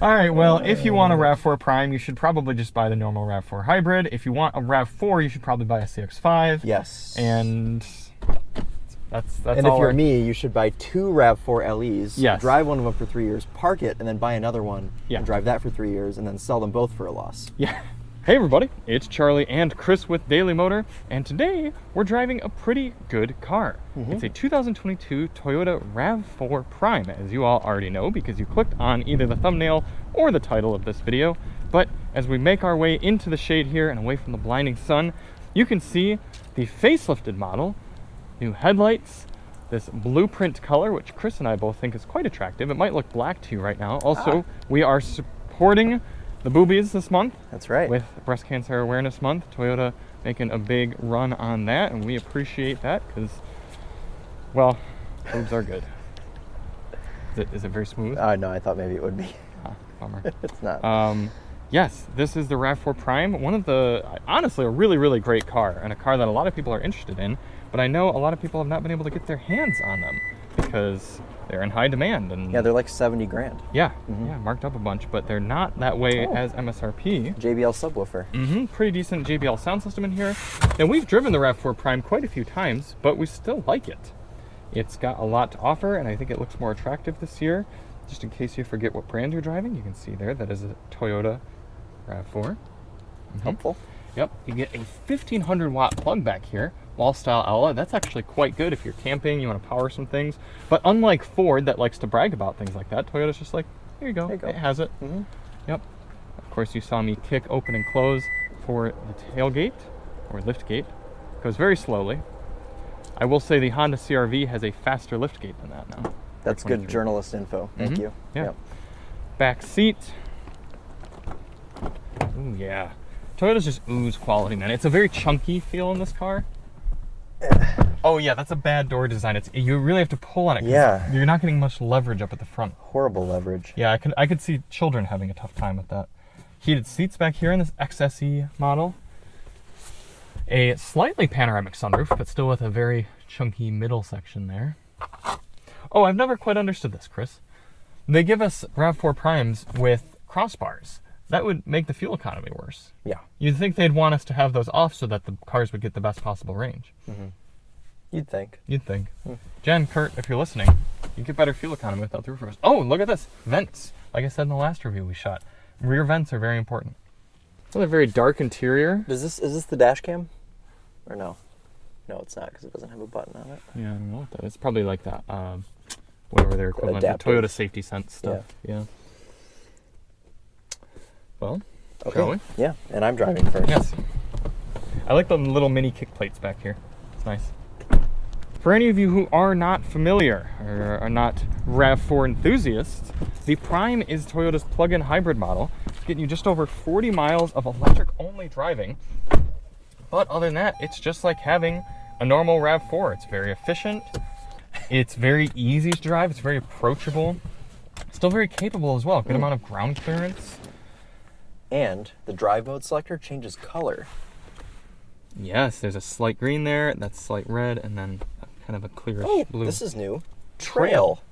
All right, well, if you want a RAV4 Prime, you should probably just buy the normal RAV4 Hybrid. If you want a RAV4, you should probably buy a CX-5. Yes. And that's and all. If you're me, you should buy 2 RAV4 LEs, Yes. drive one of them for 3 years, park it, and then buy another one, Yeah. and drive that for 3 years, and then sell them both for a loss. Yeah. Hey everybody, it's Charlie and Chris with Daily Motor, and today we're driving a pretty good car. It's a 2022 Toyota RAV4 Prime, as you all already know because you clicked on either the thumbnail or the title of this video. But as we make our way into the shade here and away from the blinding sun, you can see the facelifted model, new headlights, this blueprint color, which Chris and I both think is quite attractive. It might look black to you right now. Also, we are supporting the boobies this month. That's right. With Breast Cancer Awareness Month, Toyota making a big run on that, and we appreciate that because, well, boobs are good. Is it very smooth? No, I thought maybe it would be. Bummer. It's not. Yes, this is the RAV4 Prime. One of the, honestly, a really, really great car, and a car that a lot of people are interested in, but I know a lot of people have not been able to get their hands on them because they're in high demand. And Yeah, they're like 70 grand. yeah, yeah, marked up a bunch, but they're not that way as MSRP. JBL subwoofer. Pretty decent JBL sound system in here. And we've driven the RAV4 Prime quite a few times, but we still like it. It's got a lot to offer, and I think it looks more attractive this year. Just in case you forget what brand you're driving, you can see there that is a Toyota RAV4. Helpful. Yep, you get a 1500 watt plug back here, wall style outlet. That's actually quite good if you're camping, you want to power some things. But unlike Ford that likes to brag about things like that, Toyota's just like, here you go, it has it. Yep. Of course, you saw me kick open and close for the tailgate, or lift gate. Goes very slowly. I will say the Honda CR-V has a faster lift gate than that now. That's good journalist info. Thank you. Yeah. Yep. Back seat. Ooh, yeah. Toyota's just ooze quality, man. It's a very chunky feel in this car. Oh yeah, that's a bad door design. You really have to pull on it. Yeah. You're not getting much leverage up at the front. Horrible leverage. Yeah, I could see children having a tough time with that. Heated seats back here in this XSE model. A slightly panoramic sunroof, but still with a very chunky middle section there. Oh, I've never quite understood this, Chris. They give us RAV4 Primes with crossbars. That would make the fuel economy worse. Yeah. You'd think they'd want us to have those off so that the cars would get the best possible range. You'd think. You'd think. Jen, Kurt, if you're listening, you get better fuel economy without the roof rails. Oh, look at this. Vents. Like I said in the last review we shot. Rear vents are very important. Another very dark interior. Is this the dash cam? Or no? No, it's not because it doesn't have a button on it. Yeah, I don't know what that is. It's probably like that, whatever their equivalent, the Toyota Safety Sense stuff. Yeah. Well, shall we? Yeah, and I'm driving first. Yes. I like the little mini kick plates back here. It's nice. For any of you who are not familiar or are not RAV4 enthusiasts, the Prime is Toyota's plug-in hybrid model. It's getting you just over 40 miles of electric-only driving. But other than that, it's just like having a normal RAV4. It's very efficient. It's very easy to drive. It's very approachable. Still very capable as well. Good amount of ground clearance. And the drive mode selector changes color. Yes, there's a slight green there, that's slight red, and then kind of a clearish blue. This is new. Trail.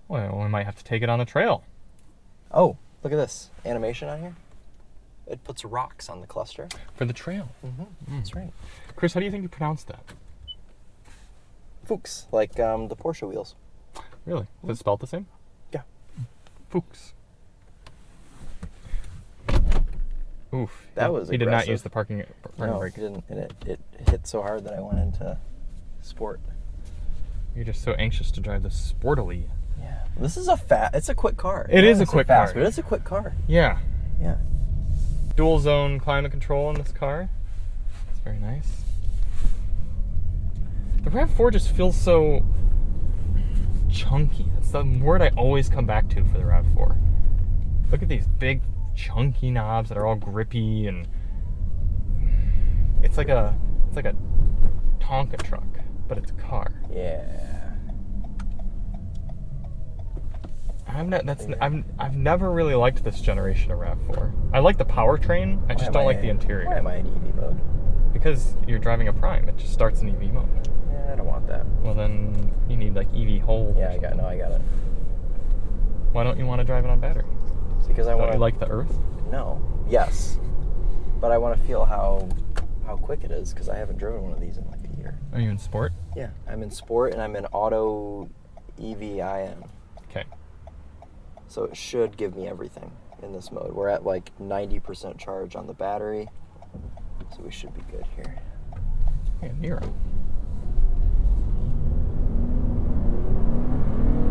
Well, we might have to take it on the trail. Oh, look at this animation on here. It puts rocks on the cluster. For the trail. That's right. Chris, how do you think you pronounce that? Fuchs, like the Porsche wheels. Really? Is it spelled the same? Yeah. Fuchs. Oof. That was He did not aggressive. use the parking brake. It didn't. And it hit so hard that I went into sport. You're just so anxious to drive this sportily. Yeah. This is it's a quick car. It is a quick car. But it's a quick car. Yeah. Yeah. Dual zone climate control in this car. It's very nice. The RAV4 just feels so chunky. That's the word I always come back to for the RAV4. Look at these big chunky knobs that are all grippy, and it's like a Tonka truck, but it's a car. Yeah. I've never really liked this generation of RAV4. I like the powertrain. I just don't like the interior. Why am I in EV mode? Because you're driving a Prime. It just starts in EV mode. Yeah, I don't want that. Well, then you need like EV whole. Yeah, I got it. Why don't you want to drive it on battery? It's because I want You like the Earth? No. Yes. But I want to feel how quick it is because I haven't driven one of these in like a year. Are you in sport? Yeah, I'm in sport and I'm in auto EVIN. Okay. So it should give me everything in this mode. We're at like 90% charge on the battery, so we should be good here. Yeah, Nero.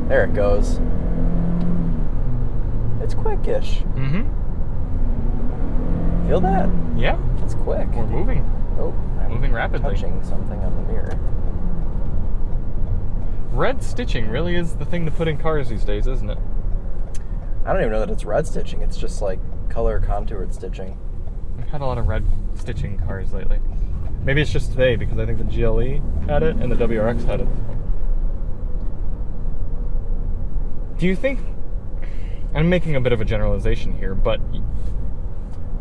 There it goes. It's quickish. Mm-hmm. Feel that? Yeah. It's quick. We're moving. Oh, I'm Moving rapidly. touching something on the mirror. Red stitching really is the thing to put in cars these days, isn't it? I don't even know that it's red stitching. It's just like color contoured stitching. We've had a lot of red stitching cars lately. Maybe it's just today because I think the GLE had it and the WRX had it. Do you think, I'm making a bit of a generalization here, but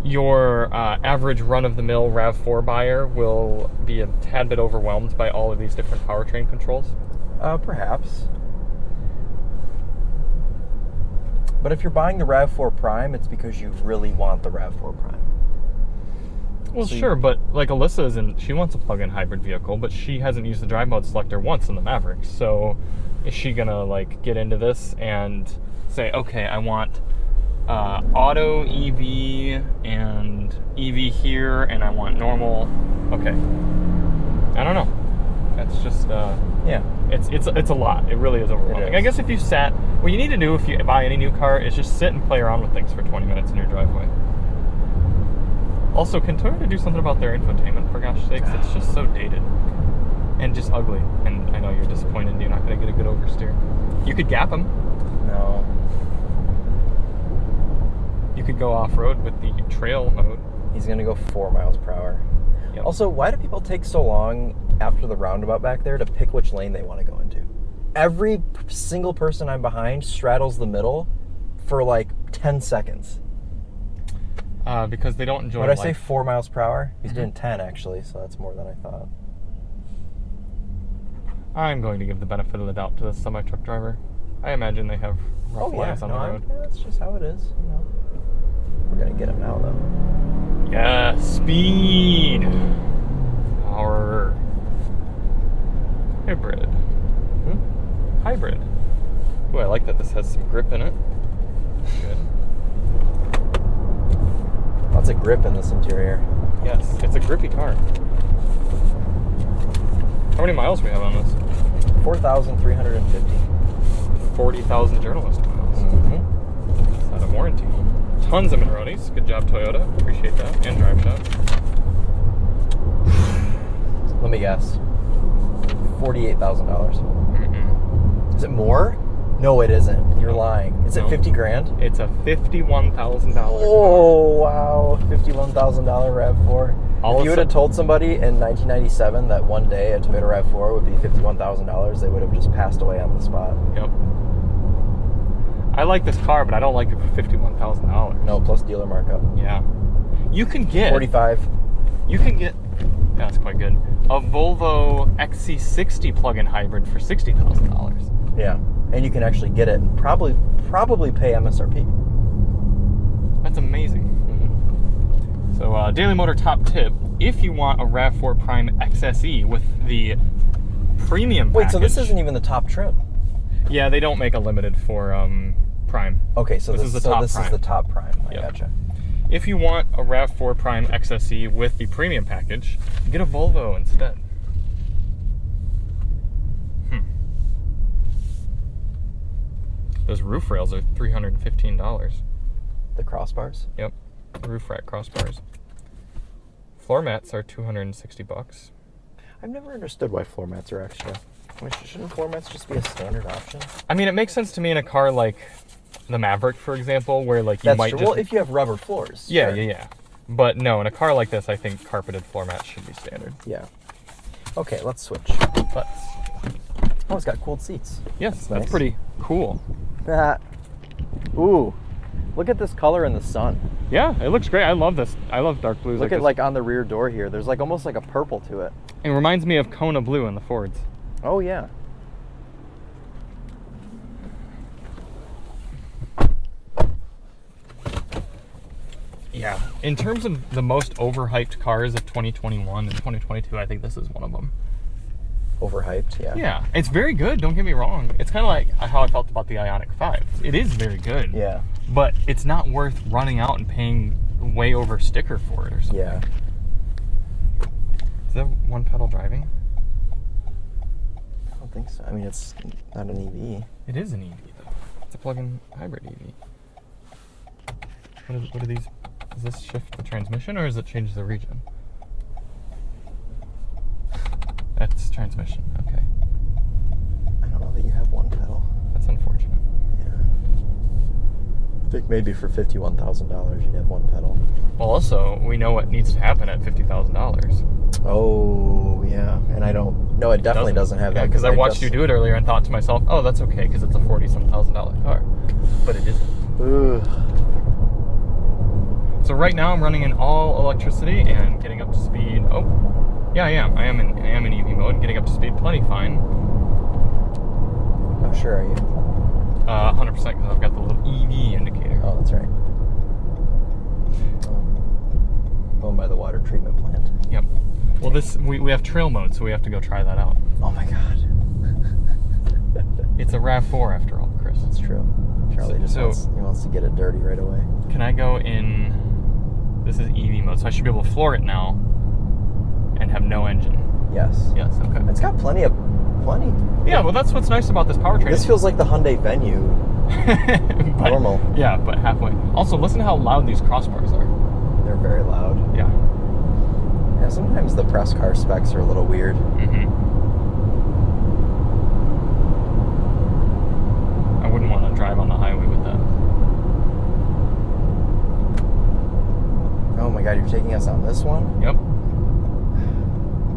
your average run-of-the-mill RAV4 buyer will be a tad bit overwhelmed by all of these different powertrain controls? Perhaps. But if you're buying the RAV4 Prime, it's because you really want the RAV4 Prime. Well, So sure, but like Alyssa isn't, she wants a plug-in hybrid vehicle, but she hasn't used the drive mode selector once in the Maverick. So is she gonna like get into this and say, okay, I want auto EV and EV here, and I want normal? Okay, I don't know. That's just Yeah. it's a lot. It really is overwhelming. It is. I guess if you sat, what you need to do if you buy any new car is just sit and play around with things for 20 minutes in your driveway. Also, can Toyota do something about their infotainment, for gosh sakes? It's just so dated and just ugly. And I know you're disappointed you're not going to get a good oversteer. You could gap them. No. You could go off-road with the trail mode. He's gonna go 4 miles per hour. Yep. Also, why do people take so long after the roundabout back there to pick which lane they want to go into? Every single person I'm behind straddles the middle for like 10 seconds. Because they don't enjoy What did I say, life. 4 miles per hour? He's doing 10 actually, so that's more than I thought. I'm going to give the benefit of the doubt to this semi-truck driver. I imagine they have rough lives on the road. Yeah, that's just how it is. You know. We're gonna get him now though. Yeah, speed. Power. Hybrid. Hybrid. Ooh, I like that this has some grip in it. Good. Lots of grip in this interior. Yes, it's a grippy car. How many miles we have on this? 4,350. 40,000 journalist miles. Mm-hmm. It's out of warranty. Tons of Mineronis. Good job, Toyota. Appreciate that. And Drive Shop. Let me guess. $48,000. Mm-mm. Is it more? No, it isn't. You're lying. Is it No. 50 grand? It's a $51,000. Oh, wow. $51,000 RAV4. If you would have told somebody in 1997 that one day a Toyota RAV4 would be $51,000, they would have just passed away on the spot. Yep. I like this car, but I don't like it for $51,000. No, plus dealer markup. Yeah. You can get... 45. You can get... That's quite good. A Volvo XC60 plug-in hybrid for $60,000. Yeah. And you can actually get it and probably pay MSRP. That's amazing. So, Daily Motor top tip, if you want a RAV4 Prime XSE with the premium package... Wait, so this isn't even the top trim? Yeah, they don't make a limited for Prime. Okay, so this is the top Prime. I Yep. gotcha. If you want a RAV4 Prime XSE with the premium package, get a Volvo instead. Those roof rails are $315. The crossbars? Yep, roof rack crossbars. Floor mats are $260. I've never understood why floor mats are extra. I mean, shouldn't floor mats just be a standard option? I mean, it makes sense to me in a car like the Maverick, for example, where like you That's might true. just... Well, if you have rubber floors. Yeah, sure. yeah. But no, in a car like this, I think carpeted floor mats should be standard. Yeah. Okay, let's switch. But Oh, it's got cooled seats. yes, that's Nice. pretty cool. That. Ooh, look at this color in the sun. Yeah, it looks great. I love this. I love dark blues. Look at this. like on the rear door here. There's like almost like a purple to it. It reminds me of Kona blue in the Fords. Oh yeah. Yeah. In terms of the most overhyped cars of 2021 and 2022, I think this is one of them. Overhyped, yeah. Yeah. It's very good, don't get me wrong. It's kind of like how I felt about the Ioniq 5. It is very good. Yeah. But it's not worth running out and paying way over sticker for it or something. Yeah. Is that one pedal driving? I don't think so. I mean, it's not an EV. It is an EV, though. It's a plug-in hybrid EV. What are these? Does this shift the transmission, or does it change the region? That's transmission. Okay. I don't know that you have one pedal. That's unfortunate. Yeah. I think maybe for $51,000 you'd have one pedal. Well, also, we know what needs to happen at $50,000. Oh, yeah. And I don't... No, it definitely doesn't have that. Yeah, because I watched you do it earlier and thought to myself, oh, that's okay, because it's a $40,000 car. But it isn't. Ugh. So right now I'm running in all electricity and getting up to speed. Oh, yeah, I am. I am in EV mode, getting up to speed plenty fine. How sure are you? 100% because I've got the little EV indicator. Oh, that's right. Going by the water treatment plant. Yep. Well, we have trail mode, so we have to go try that out. Oh my god. It's a RAV4 after all, Chris. That's true. Charlie wants to get it dirty right away. Can I go in? This is EV mode, so I should be able to floor it now and have no engine. Yes. Yes. Okay. It's got plenty. Yeah. Well, that's what's nice about this powertrain. This feels like the Hyundai Venue. Normal. Yeah, but halfway. Also, listen to how loud these crossbars are. They're very loud. Yeah. Yeah. Sometimes the press car specs are a little weird. Mm-hmm. I wouldn't want to drive on the highway with that. Oh my god, you're taking us on this one? Yep.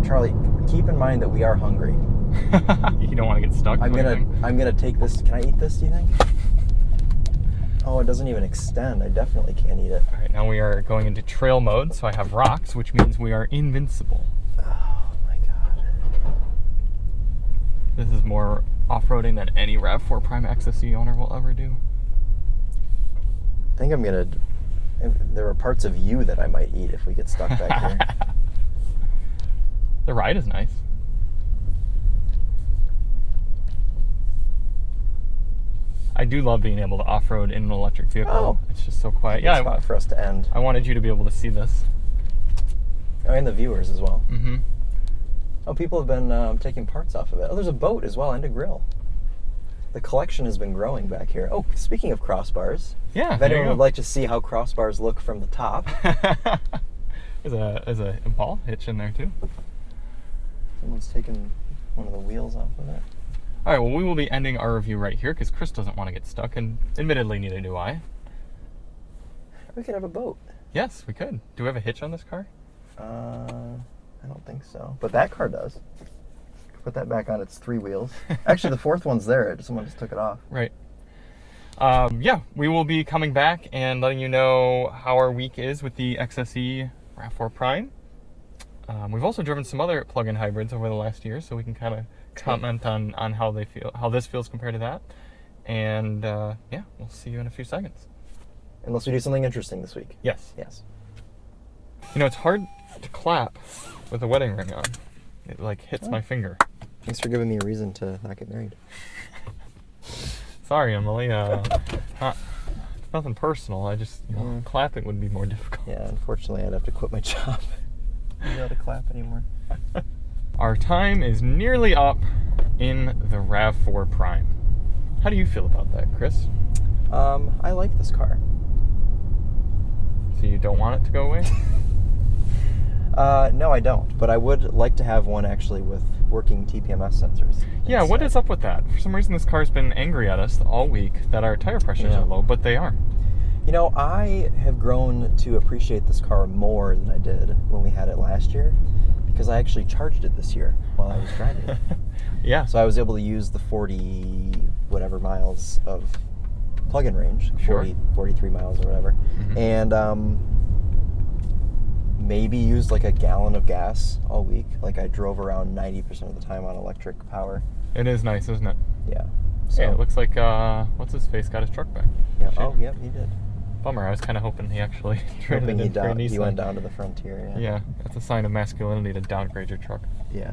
Charlie, keep in mind that we are hungry. You don't want to get stuck. I'm gonna take this. Can I eat this, do you think? Oh, it doesn't even extend. I definitely can't eat it. All right, now we are going into trail mode, so I have rocks, which means we are invincible. Oh my god. This is more off-roading than any RAV4 Prime XSE owner will ever do. I think I'm gonna... There are parts of you that I might eat if we get stuck back here. The ride is nice. I do love being able to off-road in an electric vehicle. Oh. It's just so quiet. Good spot for us to end. I wanted you to be able to see this. Oh, and the viewers as well. Mm-hmm. Oh, people have been taking parts off of it. Oh, there's a boat as well and a grill. The collection has been growing back here. Oh, speaking of crossbars. Yeah. If anyone would like to see how crossbars look from the top. There's a ball hitch in there too. Someone's taken one of the wheels off of it. All right, well, we will be ending our review right here because Chris doesn't want to get stuck, and admittedly, neither do I. We could have a boat. Yes, we could. Do we have a hitch on this car? I don't think so. But that car does. Put that back on its 3 wheels. Actually, the 4th one's there. Someone just took it off. Right. Yeah, we will be coming back and letting you know how our week is with the XSE RAV4 Prime. We've also driven some other plug-in hybrids over the last year, so we can kind of comment on how they feel, how this feels compared to that. And yeah, we'll see you in a few seconds. Unless we do something interesting this week. Yes. Yes. You know, it's hard to clap with a wedding ring on. It like hits my finger. Thanks for giving me a reason to not get married. Sorry, Emily. Nothing personal. I just, clapping would be more difficult. Yeah, unfortunately, I'd have to quit my job. I don't know how to clap anymore. Our time is nearly up in the RAV4 Prime. How do you feel about that, Chris? I like this car. So you don't want it to go away? No, I don't. But I would like to have one actually with working TPMS sensors. Yeah, what is up with that? For some reason, this car's been angry at us all week that our tire pressures are low, but they aren't. You know, I have grown to appreciate this car more than I did when we had it last year because I actually charged it this year while I was driving it. Yeah. So I was able to use the 40 whatever miles of plug-in range, Sure. 43 miles or whatever, and maybe used like a gallon of gas all week. Like I drove around 90% of the time on electric power. It is nice, isn't it? Yeah. So, Yeah, it looks like, what's his face got his truck back. Yeah. Shit. Oh, yep, he did. Bummer. I was kind of hoping he actually traded Hoping it in for a Nissan. he went down to the Frontier. Yeah, that's a sign of masculinity to downgrade your truck. Yeah.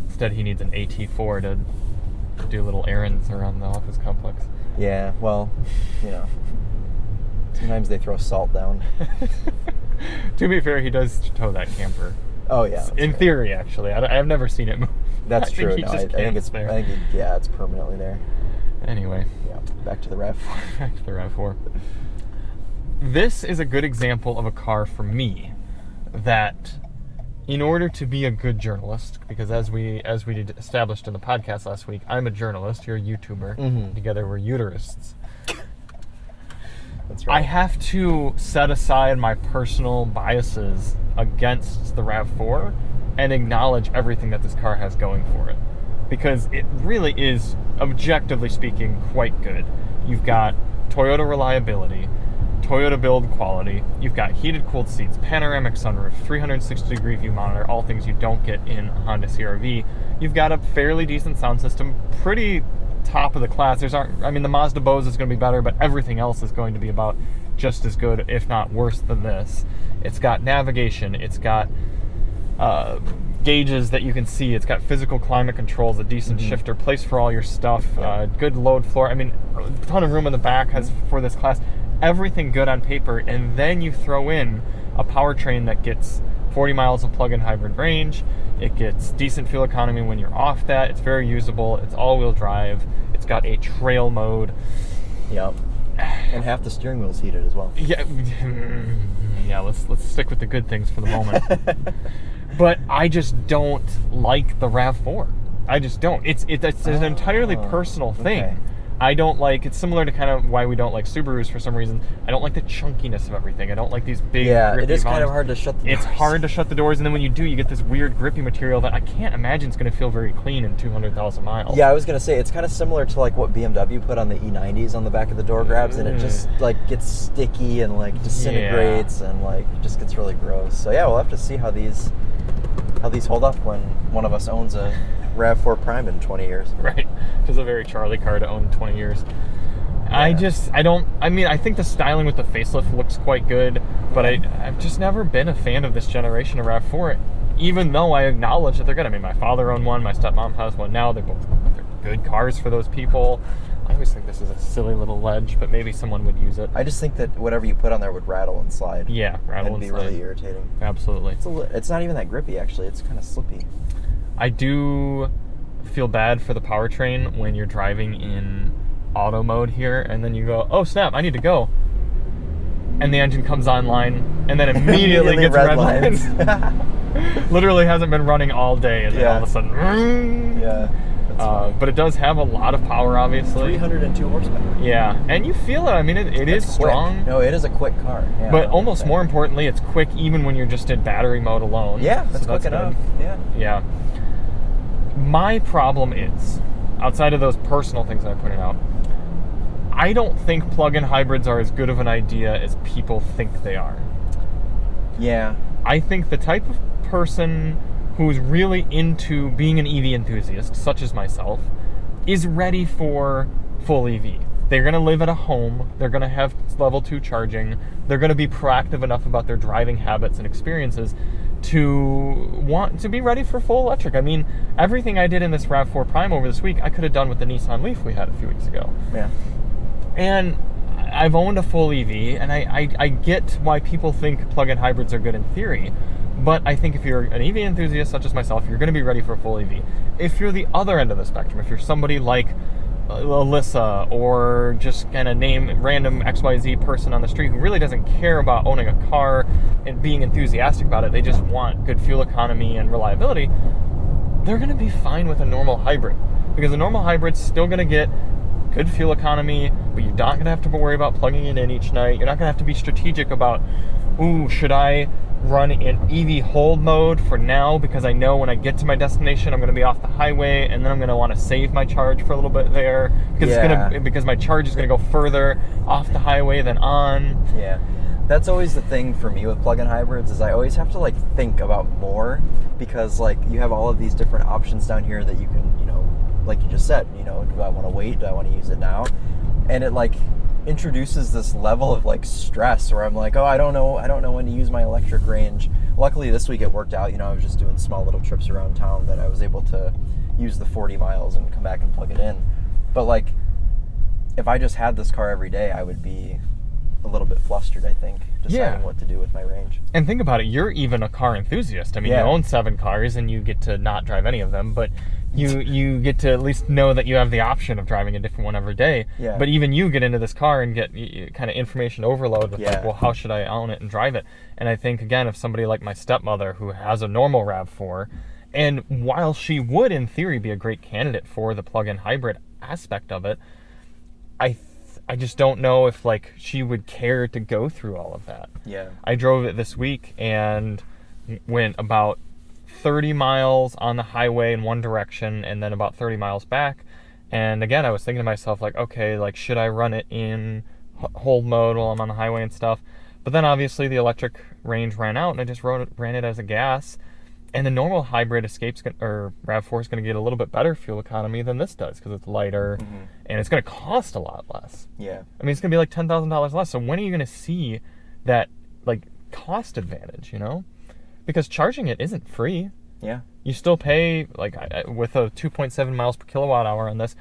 Instead, he needs an AT4 to do little errands around the office complex. Yeah, well, sometimes they throw salt down. To be fair, he does tow that camper. Oh, yeah. In theory, actually. I've never seen it move. That's true. Think I think it's permanently there. Anyway. Yeah, back to the RAV4. Back to the RAV4. This is a good example of a car for me that, in order to be a good journalist, because as we established in the podcast last week, I'm a journalist, you're a YouTuber, Mm-hmm. together we're uterists. That's right. I have to set aside my personal biases against the RAV4 and acknowledge everything that this car has going for it. Because it really is, objectively speaking, quite good. You've got Toyota reliability, Toyota build quality, you've got heated cooled seats, panoramic sunroof, 360-degree view monitor, all things you don't get in a Honda CR-V. You've got a fairly decent sound system, pretty top of the class. The Mazda Bose is going to be better, but everything else is going to be about just as good, if not worse than this. It's got navigation, it's got gauges that you can see, it's got physical climate controls, a decent shifter, place for all your stuff, good load floor. A ton of room in the back for this class. Everything good on paper, and then you throw in a powertrain that gets 40 miles of plug-in hybrid range. It gets decent fuel economy when you're off that. It's very usable. It's all-wheel drive. It's got a trail mode. Yep. And half the steering wheel's heated as well. Yeah. Yeah. Let's stick with the good things for the moment. But I just don't like the RAV4. I just don't. It's an entirely personal thing. Okay. I don't like, it's similar to kind of why we don't like Subarus for some reason. I don't like the chunkiness of everything. I don't like these big, grippy it is kind of volumes. hard to shut the doors. It's hard to shut the doors, and then when you do, you get this weird grippy material that I can't imagine is going to feel very clean in 200,000 miles. Yeah, I was going to say, it's kind of similar to like what BMW put on the E90s on the back of the door grabs, and it just like gets sticky and like disintegrates and like just gets really gross. So yeah, we'll have to see how these hold up when one of us owns a RAV4 Prime in 20 years. Right. Which is a very Charlie car to own 20 years. Yeah. I think the styling with the facelift looks quite good, but I've just never been a fan of this generation of RAV4, even though I acknowledge that they're good. My father owned one, my stepmom has one now. They're good cars for those people. I always think this is a silly little ledge, but maybe someone would use it. I just think that whatever you put on there would rattle and slide. Yeah, rattle and be slide. Really irritating. Absolutely. It's not even that grippy, actually. It's kind of slippy. I do feel bad for the powertrain when you're driving in auto mode here, and then you go, oh snap, I need to go. And the engine comes online, and then immediately gets red lines. Literally hasn't been running all day, and then all of a sudden, yeah. But it does have a lot of power, obviously. 302 horsepower. Yeah, and you feel it. It is strong. No, it is a quick car. Yeah, but almost more importantly, it's quick even when you're just in battery mode alone. Yeah, that's quick enough. Good. Yeah. My problem is, outside of those personal things that I pointed out, I don't think plug-in hybrids are as good of an idea as people think they are. Yeah. I think the type of person who's really into being an EV enthusiast, such as myself, is ready for full EV. They're going to live at a home. They're going to have level 2 charging. They're going to be proactive enough about their driving habits and experiences to want to be ready for full electric. Everything I did in this RAV4 Prime over this week, I could have done with the Nissan Leaf we had a few weeks ago. Yeah. And I've owned a full EV, and I get why people think plug-in hybrids are good in theory, but I think if you're an EV enthusiast such as myself, you're going to be ready for a full EV. If you're the other end of the spectrum, if you're somebody like Alyssa, or just kind of name random XYZ person on the street who really doesn't care about owning a car and being enthusiastic about it, they just want good fuel economy and reliability, they're going to be fine with a normal hybrid. Because a normal hybrid's still going to get good fuel economy, but you're not going to have to worry about plugging it in each night. You're not going to have to be strategic about, should I run in EV hold mode for now, because I know when I get to my destination I'm going to be off the highway, and then I'm going to want to save my charge for a little bit there because my charge is going to go further off the highway than on. Yeah. That's always the thing for me with plug-in hybrids, is I always have to think about more, because you have all of these different options down here that you can, like you just said, do I want to wait? Do I want to use it now? And introduces this level of like stress where I'm like, oh, I don't know when to use my electric range. Luckily this week it worked out. I was just doing small little trips around town that I was able to use the 40 miles and come back and plug it in. But like, if I just had this car every day, I would be a little bit flustered, I think, deciding what to do with my range. And think about it, you're even a car enthusiast. I mean, you own 7 cars and you get to not drive any of them, but you get to at least know that you have the option of driving a different one every day. Yeah. But even you get into this car and get kind of information overload with like, well, how should I own it and drive it? And I think, again, if somebody like my stepmother who has a normal RAV4, and while she would, in theory, be a great candidate for the plug-in hybrid aspect of it, I just don't know if like she would care to go through all of that. Yeah. I drove it this week and went about 30 miles on the highway in one direction and then about 30 miles back. And again, I was thinking to myself like, okay, like should I run it in hold mode while I'm on the highway and stuff? But then obviously the electric range ran out and I just ran it as a gas. And the normal hybrid or RAV4 is going to get a little bit better fuel economy than this does because it's lighter and it's going to cost a lot less. Yeah. I mean, it's going to be like $10,000 less. So when are you going to see that like cost advantage, Because charging it isn't free. Yeah. You still pay, like with a 2.7 miles per kilowatt hour on this,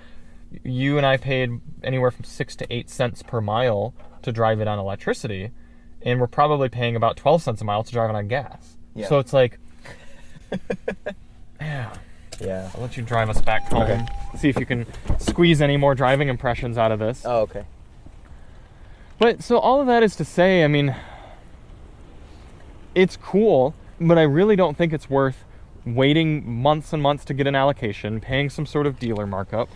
you and I paid anywhere from 6 to 8 cents per mile to drive it on electricity. And we're probably paying about 12 cents a mile to drive it on gas. Yeah. So it's like, yeah. I'll let you drive us back home. Okay. See if you can squeeze any more driving impressions out of this. Oh, okay. But so all of that is to say, I mean, it's cool, but I really don't think it's worth waiting months and months to get an allocation, paying some sort of dealer markup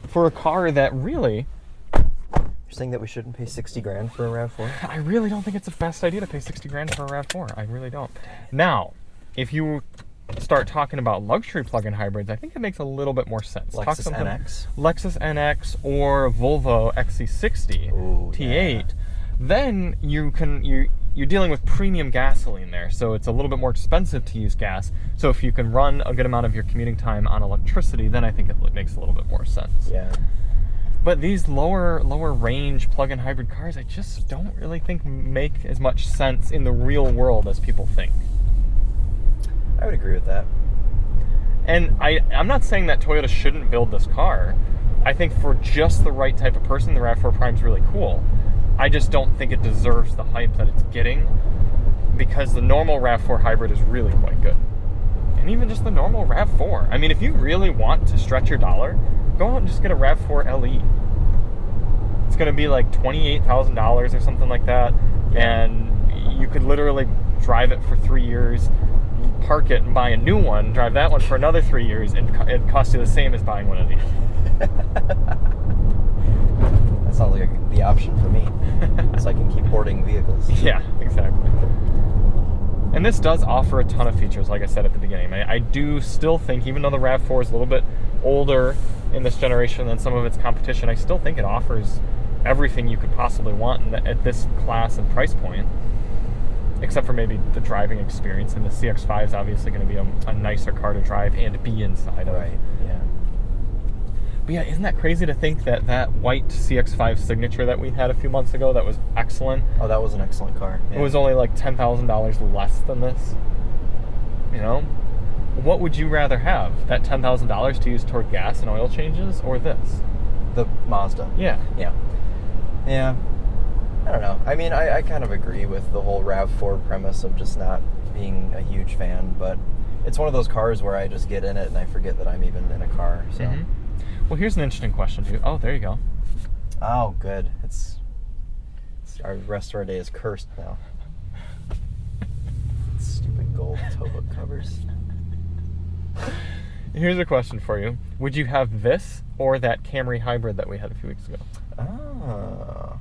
for a car that really... You're saying that we shouldn't pay 60 grand for a RAV4? I really don't think it's the best idea to pay 60 grand for a RAV4. I really don't. Now, if you start talking about luxury plug-in hybrids, I think it makes a little bit more sense. Lexus NX? Lexus NX or Volvo XC60 T8. Yeah. Then you're dealing with premium gasoline there, so it's a little bit more expensive to use gas. So if you can run a good amount of your commuting time on electricity, then I think it makes a little bit more sense. Yeah. But these lower range plug-in hybrid cars, I just don't really think make as much sense in the real world as people think. I would agree with that. And I'm not saying that Toyota shouldn't build this car. I think for just the right type of person, the RAV4 Prime is really cool. I just don't think it deserves the hype that it's getting because the normal RAV4 hybrid is really quite good. And even just the normal RAV4. I mean, if you really want to stretch your dollar, go out and just get a RAV4 LE. It's going to be like $28,000 or something like that. And you could literally drive it for 3 years, park it and buy a new one, drive that one for another 3 years, and it costs you the same as buying one of these. That sounds like the option for me. So I can keep hoarding vehicles. Yeah, exactly. And this does offer a ton of features, like I said at the beginning. I do still think, even though the RAV4 is a little bit older in this generation than some of its competition, I still think it offers everything you could possibly want at this class and price point. Except for maybe the driving experience, and the CX-5 is obviously going to be a nicer car to drive and be inside of. Right, yeah. But yeah, isn't that crazy to think that white CX-5 Signature that we had a few months ago that was excellent? Oh, that was an excellent car. Yeah. It was only like $10,000 less than this. What would you rather have? That $10,000 to use toward gas and oil changes, or this? The Mazda. Yeah. Yeah. Yeah. I don't know. I mean, I kind of agree with the whole RAV4 premise of just not being a huge fan, but it's one of those cars where I just get in it and I forget that I'm even in a car. So. Mm-hmm. Well, here's an interesting question too. Oh, there you go. Oh, good. It's our rest of our day is cursed now. Stupid gold toe hook covers. Here's a question for you. Would you have this or that Camry hybrid that we had a few weeks ago? Oh.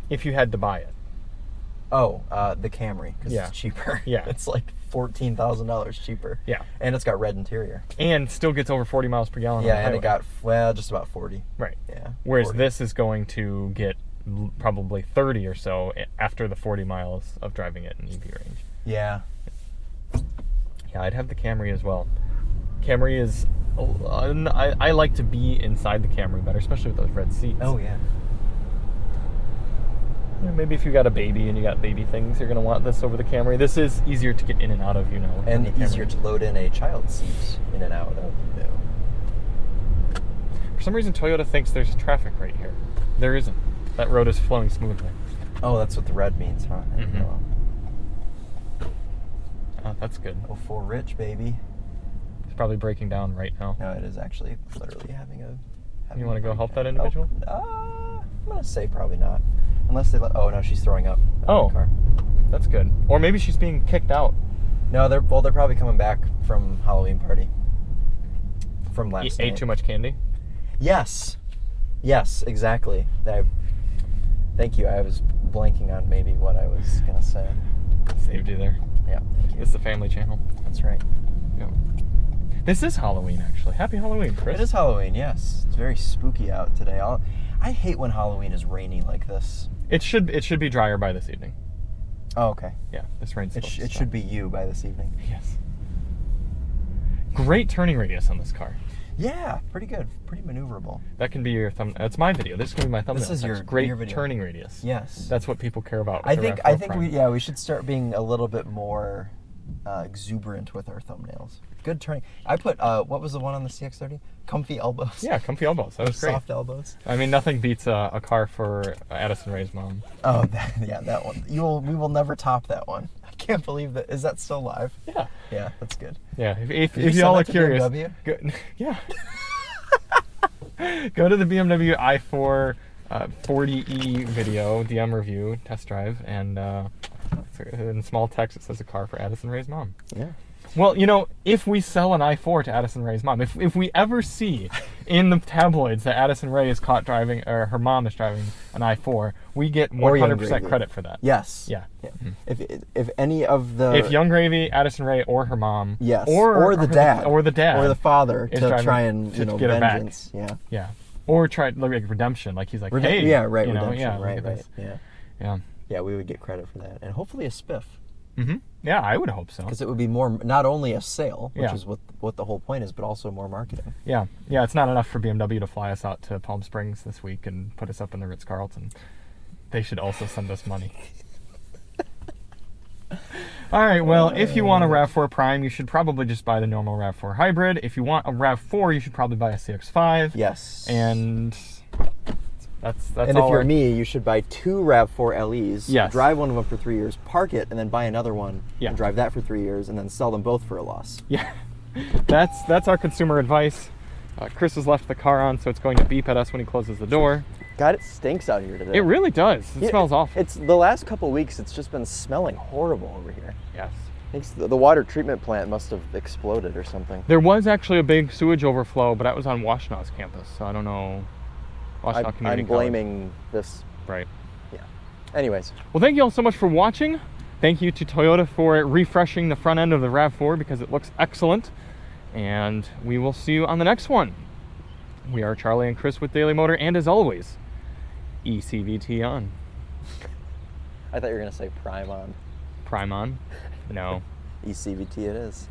If you had to buy it. Oh, the Camry, because Yeah. it's cheaper. Yeah. It's like $14,000 cheaper. Yeah. And it's got red interior. And still gets over 40 miles per gallon. Yeah, on the and it highway. got, just about 40. Right. Yeah. Whereas 40. this is going to get probably 30 or so after the 40 miles of driving it in EV range. Yeah. Yeah, I'd have the Camry as well. Camry is I like to be inside the Camry better, especially with those red seats. Oh yeah. Maybe if you got a baby and you got baby things, you're gonna want this over the Camry. This is easier to get in and out of, you know. And than the easier Camry. to load in a child seat in and out of. For some reason, Toyota thinks there's traffic right here. There isn't. That road is flowing smoothly. Oh, that's what the red means, huh? Mhm. Oh, that's good. 04 Rich, baby. It's probably breaking down right now. No, it is actually literally having a. You want to go help that individual? I'm gonna say probably not, unless they let. Oh no, she's throwing up. Oh. In the car. That's good. Or maybe she's being kicked out. No, they're probably coming back from Halloween party. From last night. Ate too much candy? Yes, exactly. Thank you. I was blanking on maybe what I was gonna say. Saved you there. Yeah, thank you. This is the family channel. That's right. Yeah. This is Halloween, actually. Happy Halloween, Chris. It is Halloween. Yes, it's very spooky out today. I hate when Halloween is rainy like this. It should be drier by this evening. Oh, okay. Yeah, this rain's It supposed to stop. should be you by this evening. Yes. Great turning radius on this car. Yeah, pretty good. Pretty maneuverable. That can be your thumb. That's my video. This is gonna be my thumbnail. This is That's your great video. turning radius. Yes. That's what people care about. I with the think RAV4 Prime. we should start being a little bit more exuberant with our thumbnails. Good turning. I put what was the one on the CX-30? Comfy elbows. Yeah, comfy elbows. That was great. Soft elbows. I mean, nothing beats a car for Addison Rae's mom. Oh, that one. We will never top that one. I can't believe that. Is that still live? Yeah. Yeah, that's good. Yeah. If Did you y'all send are that to curious, BMW? go, yeah. Go to the BMW i4 40e video DM review test drive, and in small text it says a car for Addison Rae's mom. Yeah. Well, you know, if we sell an i4 to Addison Rae's mom, if we ever see in the tabloids that Addison Rae is caught driving, or her mom is driving an i4, we get 100% credit for that. Yes. Yeah. Mm-hmm. If any of the If Young Gravy, Addison Rae, or her mom, yes, or the dad, or the father is to driving try and to get her back. vengeance. Yeah. Yeah. Or try like redemption, like he's like, hey, yeah, right, you know, redemption, yeah, look right, at this. yeah, Yeah. yeah. We would get credit for that, and hopefully a spiff, Mm-hmm. Yeah, I would hope so. because it would be more not only a sale, which Yeah. is what the whole point is, but also more marketing. Yeah, yeah. It's not enough for BMW to fly us out to Palm Springs this week and put us up in the Ritz-Carlton. They should also send us money. All right, well, if you want a RAV4 Prime, you should probably just buy the normal RAV4 Hybrid. If you want a RAV4, you should probably buy a CX-5. Yes. And that's and all. if you're me, you should buy 2 RAV4 LEs, Yes. drive one of them for 3 years, park it, and then buy another one, Yeah. and drive that for 3 years, and then sell them both for a loss. Yeah, that's our consumer advice. Chris has left the car on, so it's going to beep at us when he closes the door. God, it stinks out here today. It really does. It smells awful. It's the last couple weeks. It's just been smelling horrible over here. Yes. I think the water treatment plant must have exploded or something. There was actually a big sewage overflow, but that was on Washtenaw campus, so I don't know. Washtenaw Community I'm College. blaming this. Right. Yeah. Anyways. Well, thank you all so much for watching. Thank you to Toyota for refreshing the front end of the RAV4 because it looks excellent. And we will see you on the next one. We are Charlie and Chris with Daily Motor, and as always, ECVT on. I thought you were going to say Prime on. Prime on? No. ECVT it is.